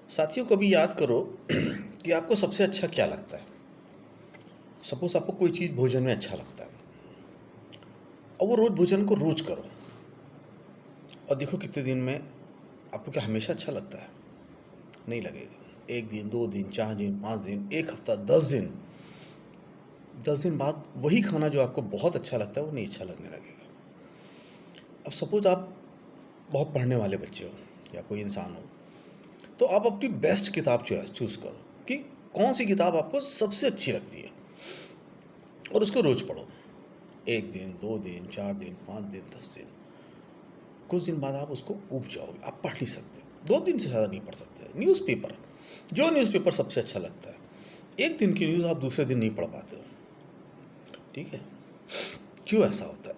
साथियों, कभी याद करो कि आपको सबसे अच्छा क्या लगता है। सपोज आपको कोई चीज़ भोजन में अच्छा लगता है और वो रोज़ भोजन को रोज़ करो और देखो कितने दिन में आपको क्या हमेशा अच्छा लगता है। नहीं लगेगा। 1 दिन, 2 दिन, 4 दिन, 5 दिन, 1 हफ्ता, 10 दिन, 10 दिन बाद वही खाना जो आपको बहुत अच्छा लगता है वो नहीं अच्छा लगने लगेगा। अब सपोज आप बहुत पढ़ने वाले बच्चे हो या कोई इंसान हो, तो आप अपनी बेस्ट किताब चूज़ करो कि कौन सी किताब आपको सबसे अच्छी लगती है और उसको रोज़ पढ़ो। 1 दिन, 2 दिन, 4 दिन, 5 दिन, 10 दिन। कुछ दिन बाद आप उसको ऊब जाओगे, आप पढ़ नहीं सकते। 2 दिन से ज़्यादा नहीं पढ़ सकते। न्यूज़पेपर, जो न्यूज़पेपर सबसे अच्छा लगता है, 1 दिन की न्यूज़ आप दूसरे दिन नहीं पढ़ पाते हो। ठीक है। क्यों ऐसा होता है?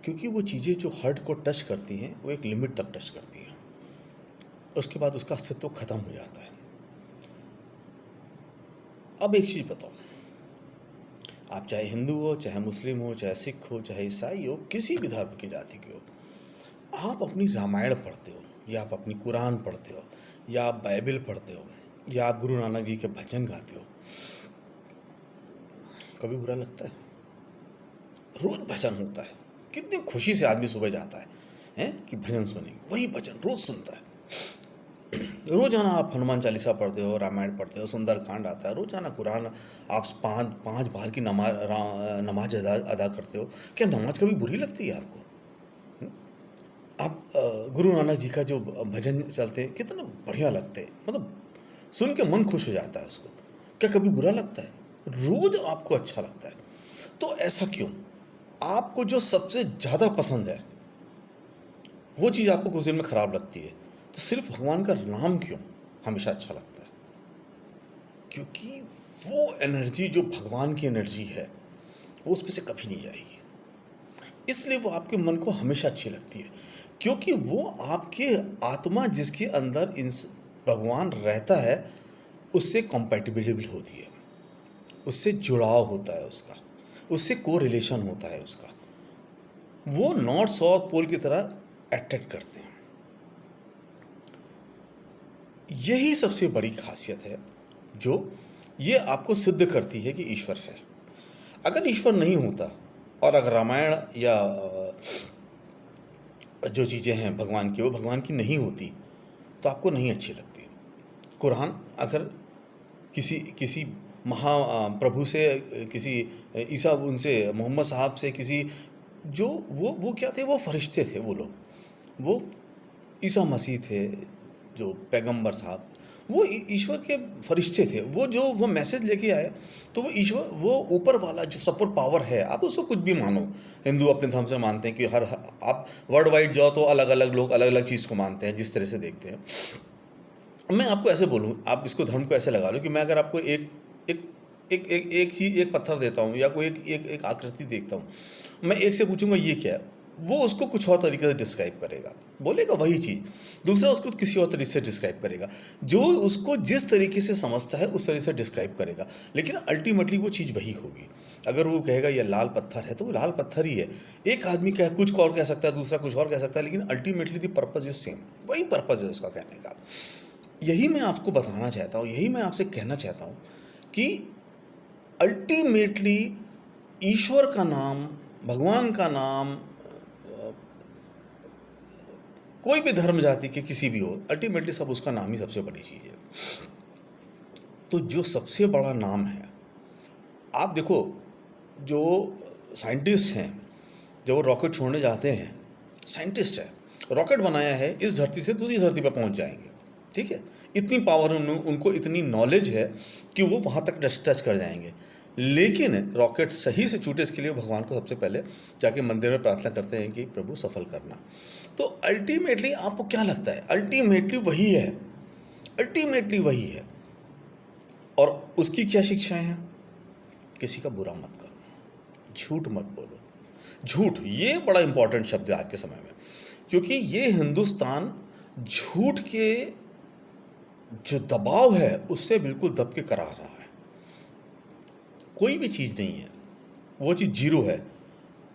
क्योंकि वो चीज़ें जो हार्ट को टच करती हैं वो एक लिमिट तक टच करती हैं, उसके बाद उसका अस्तित्व खत्म हो जाता है। अब एक चीज़ बताओ, आप चाहे हिंदू हो, चाहे मुस्लिम हो, चाहे सिख हो, चाहे ईसाई हो, किसी भी धर्म की जाति के हो, आप अपनी रामायण पढ़ते हो या आप अपनी कुरान पढ़ते हो या आप बाइबल पढ़ते हो या आप गुरु नानक जी के भजन गाते हो, कभी बुरा लगता है? रोज भजन होता है, कितनी खुशी से आदमी सुबह जाता है हैं कि भजन सुनेंगे, वही भजन रोज सुनता है। रोजाना आप हनुमान चालीसा पढ़ते हो, रामायण पढ़ते हो, सुंदरकांड आता है, रोजाना कुरान आप पाँच पाँच बार की नमाज अदा करते हो। क्या नमाज कभी बुरी लगती है आपको? आप गुरु नानक जी का जो भजन चलते हैं कितना बढ़िया लगते हैं, मतलब सुन के मन खुश हो जाता है उसको। क्या कभी बुरा लगता है? रोज आपको अच्छा लगता है। तो ऐसा क्यों? आपको जो सबसे ज़्यादा पसंद है वो चीज़ आपको कुछ दिन में ख़राब लगती है, तो सिर्फ भगवान का नाम क्यों हमेशा अच्छा लगता है? क्योंकि वो एनर्जी जो भगवान की एनर्जी है वो उस पे से कभी नहीं जाएगी। इसलिए वो आपके मन को हमेशा अच्छी लगती है, क्योंकि वो आपके आत्मा जिसके अंदर इंस भगवान रहता है उससे कंपैटिबिलिटी होती है, उससे जुड़ाव होता है उसका, उससे कोरिलेशन होता है उसका। वो नॉर्थ साउथ पोल की तरह अट्रैक्ट करते हैं। यही सबसे बड़ी खासियत है जो ये आपको सिद्ध करती है कि ईश्वर है। अगर ईश्वर नहीं होता और अगर रामायण या जो चीज़ें हैं भगवान की वो भगवान की नहीं होती तो आपको नहीं अच्छी लगती। कुरान अगर किसी किसी प्रभु से किसी ईसा उनसे मोहम्मद साहब से किसी जो वो क्या थे, वो फरिश्ते थे, वो लोग, वो ईसा मसीह थे जो पैगंबर साहब, वो ईश्वर के फरिश्ते थे। वो जो वो मैसेज लेके आए, तो वो ईश्वर, वो ऊपर वाला जो सुपर पावर है, आप उसको कुछ भी मानो। हिंदू अपने धर्म से मानते हैं कि हर आप वर्ल्ड वाइड जाओ तो अलग अलग लोग अलग अलग चीज़ को मानते हैं, जिस तरह से देखते हैं। मैं आपको ऐसे बोलूँ, आप इसको धर्म को ऐसे लगा लो कि मैं अगर आपको एक एक एक चीज़, एक पत्थर देता हूँ या कोई एक एक एक आकृति देखता हूँ, मैं एक से पूछूंगा ये क्या है, वो उसको कुछ और तरीके से डिस्क्राइब करेगा, बोलेगा वही चीज़। दूसरा उसको किसी और तरीके से डिस्क्राइब करेगा, जो उसको जिस तरीके से समझता है उस तरीके से डिस्क्राइब करेगा, लेकिन अल्टीमेटली वो चीज़ वही होगी। अगर वो कहेगा ये लाल पत्थर है तो वो लाल पत्थर ही है। एक आदमी कह कुछ और कह सकता है, दूसरा कुछ और कह सकता है, लेकिन ultimately the purpose is same, वही पर्पज़ है उसका कहने का। यही मैं आपको बताना चाहता हूँ, यही मैं आपसे कहना चाहता हूँ कि अल्टीमेटली ईश्वर का नाम, भगवान का नाम, कोई भी धर्म जाति के किसी भी हो, अल्टीमेटली सब उसका नाम ही सबसे बड़ी चीज़ है। तो जो सबसे बड़ा नाम है, आप देखो, जो साइंटिस्ट हैं, जो रॉकेट छोड़ने जाते हैं, साइंटिस्ट है, रॉकेट बनाया है, इस धरती से दूसरी धरती पर पहुंच जाएंगे। ठीक है, इतनी पावर उनको इतनी नॉलेज है कि वो वहाँ तक टच कर जाएंगे। लेकिन रॉकेट सही से छूटे इसके लिए भगवान को सबसे पहले जाके मंदिर में प्रार्थना करते हैं कि प्रभु सफल करना। तो अल्टीमेटली आपको क्या लगता है? अल्टीमेटली वही है, अल्टीमेटली वही है। और उसकी क्या शिक्षाएं हैं? किसी का बुरा मत करो, झूठ मत बोलो। झूठ ये बड़ा इंपॉर्टेंट शब्द है आज के समय में, क्योंकि ये हिंदुस्तान झूठ के जो दबाव है उससे बिल्कुल दब के करा रहा है। कोई भी चीज़ नहीं है, वो चीज़ जीरो है।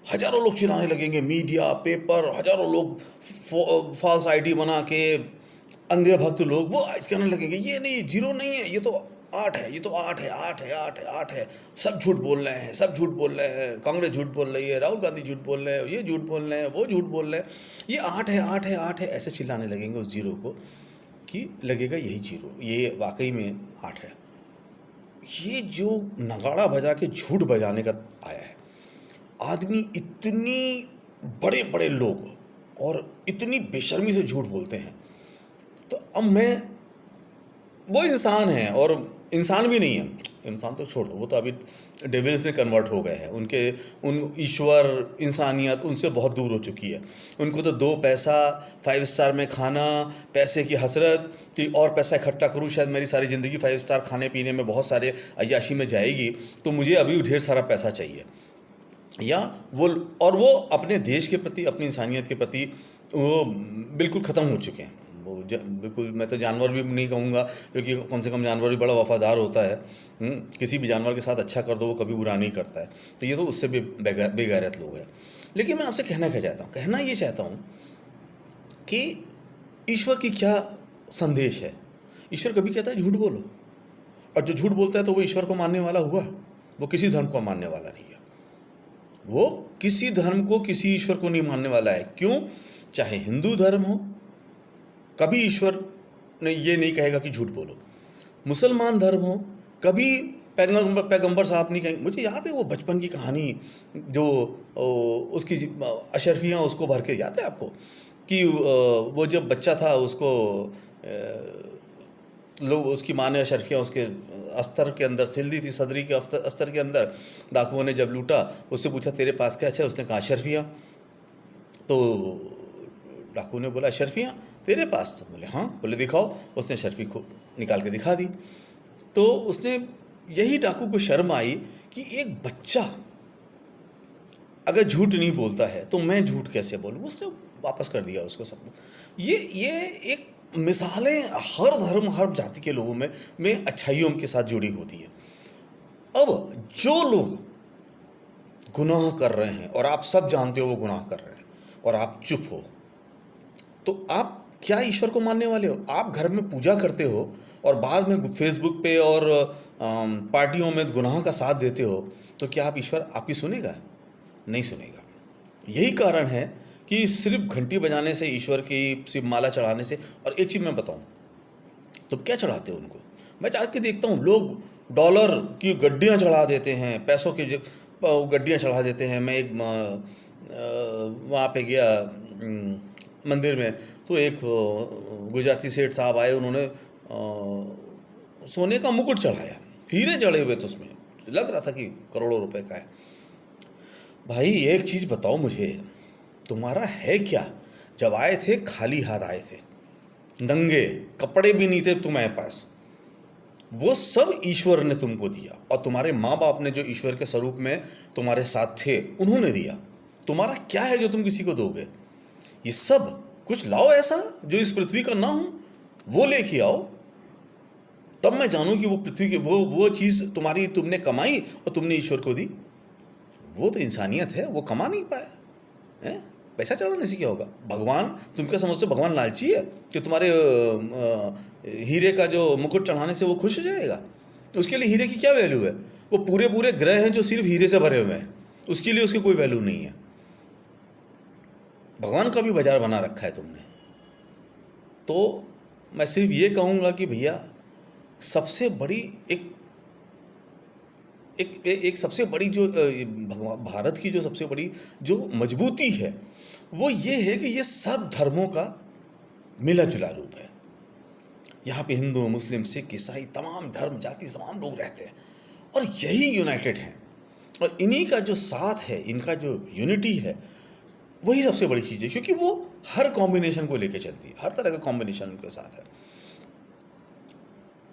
हजारों लोग चिल्लाने लगेंगे, मीडिया, पेपर, हजारों लोग फॉल्स आईडी बना के अंधे भक्त लोग वो आज कहने लगेंगे ये नहीं, जीरो नहीं है, ये तो 8 है, ये तो 8 है, 8 है, 8 है, 8 है। सब झूठ बोल रहे हैं, सब झूठ बोल रहे हैं, कांग्रेस झूठ बोल रही है, राहुल गांधी झूठ बोल रहे हैं, ये झूठ बोल रहे हैं, वो झूठ बोल रहे हैं, ये 8 है, 8 है, 8 है, ऐसे चिल्लाने लगेंगे उस जीरो को कि लगेगा यही जीरो, ये वाकई में 8 है। ये जो नगाड़ा बजा के झूठ बजाने का आया है, आदमी इतनी बड़े बड़े लोग और इतनी बेशर्मी से झूठ बोलते हैं। तो अब मैं, वो इंसान है और इंसान भी नहीं है, इंसान तो छोड़ दो, वो तो अभी डेविल्स में कन्वर्ट हो गए हैं, उनके उन ईश्वर इंसानियत उनसे बहुत दूर हो चुकी है। उनको तो 2 पैसा 5 स्टार में खाना, पैसे की हसरत कि और पैसा इकट्ठा करूँ, शायद मेरी सारी ज़िंदगी 5 स्टार खाने पीने में बहुत सारे अय्याशी में जाएगी, तो मुझे अभी ढेर सारा पैसा चाहिए। या वो, और वो अपने देश के प्रति, अपनी इंसानियत के प्रति वो बिल्कुल ख़त्म हो चुके हैं। वो बिल्कुल, मैं तो जानवर भी नहीं कहूँगा, क्योंकि कम से कम जानवर भी बड़ा वफ़ादार होता है। किसी भी जानवर के साथ अच्छा कर दो वो कभी बुरा नहीं करता है, तो ये तो उससे भी बेगैरत लोग हैं। लेकिन मैं आपसे कहना क्या चाहता हूँ, कहना ये चाहता हूँ कि ईश्वर की क्या संदेश है। ईश्वर कभी कहता है झूठ बोलो, और जो झूठ बोलता है तो वो ईश्वर को मानने वाला हुआ, वो किसी धर्म को मानने वाला नहीं है। वो किसी धर्म को, किसी ईश्वर को नहीं मानने वाला है। क्यों? चाहे हिंदू धर्म हो, कभी ईश्वर ने ये नहीं कहेगा कि झूठ बोलो। मुसलमान धर्म हो, कभी पैगंबर साहब नहीं कहेंगे। मुझे याद है वो बचपन की कहानी, जो उसकी अशरफियाँ उसको भर के, याद है आपको कि वो जब बच्चा था उसको लोग, उसकी माँ ने अशरफियाँ उसके अस्तर के अंदर सिल दी थी, सदरी के अस्तर के अंदर। डाकुओं ने जब लूटा, उससे पूछा तेरे पास क्या है? उसने कहा अशरफियाँ। तो डाकू ने बोला अशरफियाँ तेरे पास? तो बोले हाँ। बोले दिखाओ। उसने अशरफी को निकाल के दिखा दी। तो उसने, यही डाकू को शर्म आई कि एक बच्चा अगर झूठ नहीं बोलता है तो मैं झूठ कैसे बोलूँ। उसने वापस कर दिया उसको सब। ये एक मिसालें हर धर्म, हर जाति के लोगों में अच्छाइयों के साथ जुड़ी होती है। अब जो लोग गुनाह कर रहे हैं और आप सब जानते हो वो गुनाह कर रहे हैं और आप चुप हो, तो आप क्या ईश्वर को मानने वाले हो? आप घर में पूजा करते हो और बाद में फेसबुक पे और पार्टियों में गुनाह का साथ देते हो, तो क्या आप ईश्वर आपकी सुनेगा? नहीं सुनेगा। यही कारण है कि सिर्फ घंटी बजाने से, ईश्वर की सिर्फ माला चढ़ाने से। और एक चीज़ मैं बताऊं, तो क्या चढ़ाते हो उनको? मैं आज के देखता हूँ लोग डॉलर की गड्डियाँ चढ़ा देते हैं, पैसों की गड्डियाँ चढ़ा देते हैं। मैं एक वहाँ पे गया मंदिर में, तो एक गुजराती सेठ साहब आए, उन्होंने सोने का मुकुट चढ़ाया, हीरे जड़े हुए थे उसमें, लग रहा था कि करोड़ों रुपए का है। भाई एक चीज़ बताओ मुझे, तुम्हारा है क्या? जब आए थे खाली हाथ आए थे, नंगे, कपड़े भी नहीं थे तुम्हारे पास, वो सब ईश्वर ने तुमको दिया। और तुम्हारे माँ बाप ने जो ईश्वर के स्वरूप में तुम्हारे साथ थे, उन्होंने दिया। तुम्हारा क्या है जो तुम किसी को दोगे? ये सब कुछ लाओ ऐसा जो इस पृथ्वी का ना हो, वो लेके आओ, तब मैं जानूं कि वो पृथ्वी की वो चीज़ तुम्हारी, तुमने कमाई और तुमने ईश्वर को दी। वो तो इंसानियत है, वो कमा नहीं पाया है। पैसा चढ़ाने से क्या होगा? भगवान, तुम क्या समझते हो भगवान लालची है कि तुम्हारे हीरे का जो मुकुट चढ़ाने से वो खुश हो जाएगा? तो उसके लिए हीरे की क्या वैल्यू है? वो पूरे पूरे ग्रह हैं जो सिर्फ हीरे से भरे हुए हैं, उसके लिए उसकी कोई वैल्यू नहीं है। भगवान का भी बाजार बना रखा है तुमने। तो मैं सिर्फ ये कहूँगा कि भैया, सबसे बड़ी एक सबसे बड़ी जो भारत की जो सबसे बड़ी जो मजबूती है, वो ये है कि ये सब धर्मों का मिला जुला रूप है। यहाँ पे हिंदू, मुस्लिम, सिख, ईसाई, तमाम धर्म, जाति, तमाम लोग रहते हैं और यही यूनाइटेड हैं। और इन्हीं का जो साथ है, इनका जो यूनिटी है, वही सबसे बड़ी चीज़ है, क्योंकि वो हर कॉम्बिनेशन को लेके चलती है, हर तरह का कॉम्बिनेशन उनके साथ है।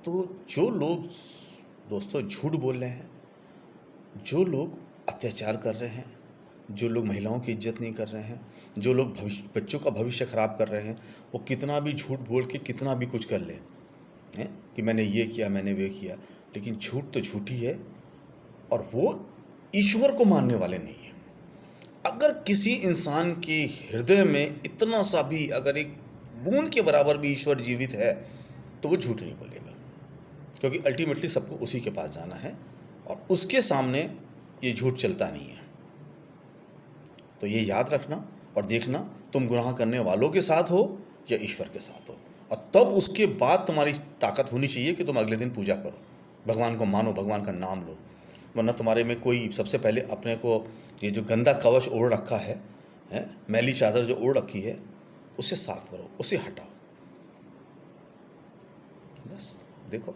तो जो लोग दोस्तों झूठ बोल रहे हैं, जो लोग अत्याचार कर रहे हैं, जो लोग महिलाओं की इज्जत नहीं कर रहे हैं, जो लोग बच्चों का भविष्य ख़राब कर रहे हैं, वो कितना भी झूठ बोल के कितना भी कुछ कर ले हैं कि मैंने ये किया, मैंने वो किया, लेकिन झूठ तो झूठी है और वो ईश्वर को मानने वाले नहीं हैं। अगर किसी इंसान के हृदय में इतना सा भी अगर एक बूंद के बराबर भी ईश्वर जीवित है, तो वो झूठ नहीं बोलेगा, क्योंकि अल्टीमेटली सबको उसी के पास जाना है और उसके सामने ये झूठ चलता नहीं है। तो ये याद रखना और देखना तुम गुनाह करने वालों के साथ हो या ईश्वर के साथ हो, और तब उसके बाद तुम्हारी ताकत होनी चाहिए कि तुम अगले दिन पूजा करो, भगवान को मानो, भगवान का नाम लो। वरना तुम्हारे में कोई, सबसे पहले अपने को ये जो गंदा कवच ओढ़ रखा है, मैली चादर जो ओढ़ रखी है, उसे साफ करो, उसे हटाओ। बस देखो